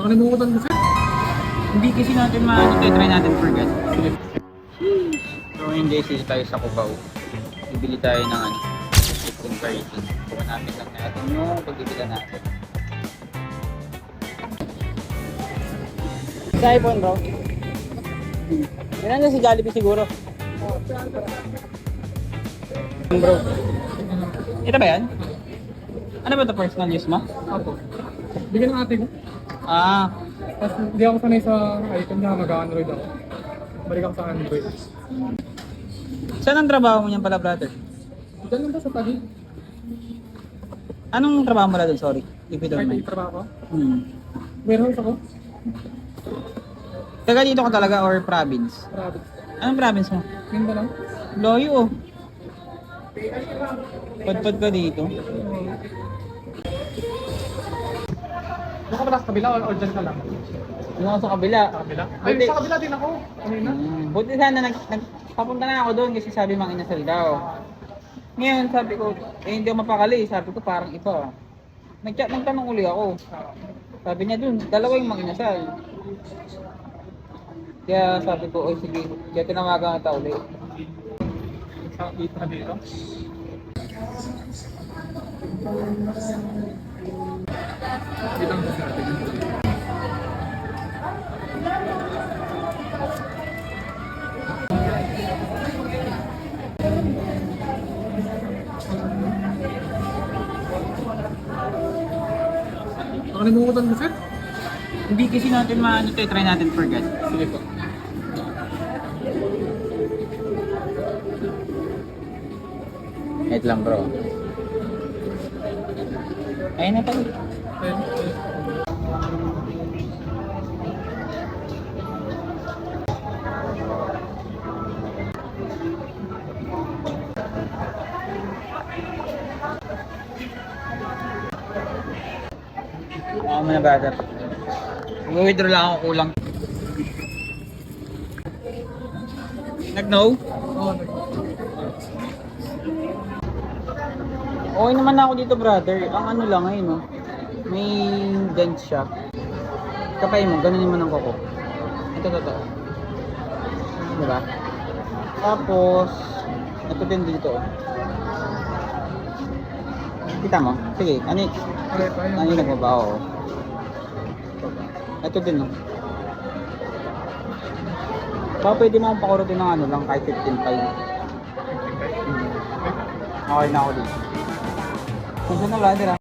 Nakalimutan ko sir. Hindi kasi natin maano tayo, try natin forget. So yung guys, dito tayo sa Cubao. Bibili tayo ng ano, chicken curry. Pumanapit lang natin yung pagbibilan natin. Sa iPhone bro. Yan na si Jollibee siguro. Bro. Ito ba yan? Ano ba ito, personal use mo? Apo. Bigyan ng ate ko. Ah, Tapos hindi ako sanay sa iPhone niya, mag-Android ako. Balik ako sa Android. saan ang trabaho mo niyan pala, brother? Diyan lang ba sa Taguig? Anong trabaho mo na doon? Sorry, if you don't Kahit mind. trabaho ko. Hmm. Warehouse ako. Taga dito ka talaga or province? Rabbit. Anong province mo? Mindanao. Loyo oh. Padpad ka dito. Doon ka pala sa kabila o dyan ka lang? Ano ako sa kabila? Sa kabila? Ay, Buti, sa kabila din ako. Kanina. buti sana papunta na ako doon kasi sabi mang inasal daw. Ngayon sabi ko, hindi ako mapakali. Sabi ko parang iba. Nagtanong uli ako. Sabi niya doon, dalawa yung mang inasal. Kaya sabi ko, sige, kaya tinawagan kita uli. Sa kita dito. Dito lang sa atin. Nakalimutan ko sir. Hindi kasi natin maano tayo, try natin forget. Sige po. Wait lang bro. Ayun na pala. Ayun. Ako muna brother. Mag-withdraw lang ako kulang. Nag-no? Oo, Okay naman ako dito brother. Ang ano lang ngayon no. May dent siya. Kapay mo, ganun naman ang kuko. Ito totoo. Diba? Tapos, ito din dito. Kita mo? Sige, ano yung nagbabaho? Ito din no. Baka pwede mo akong pakurutin ng ano lang kahit 15.5. Okay na ako dito. Kung saan na brother ah.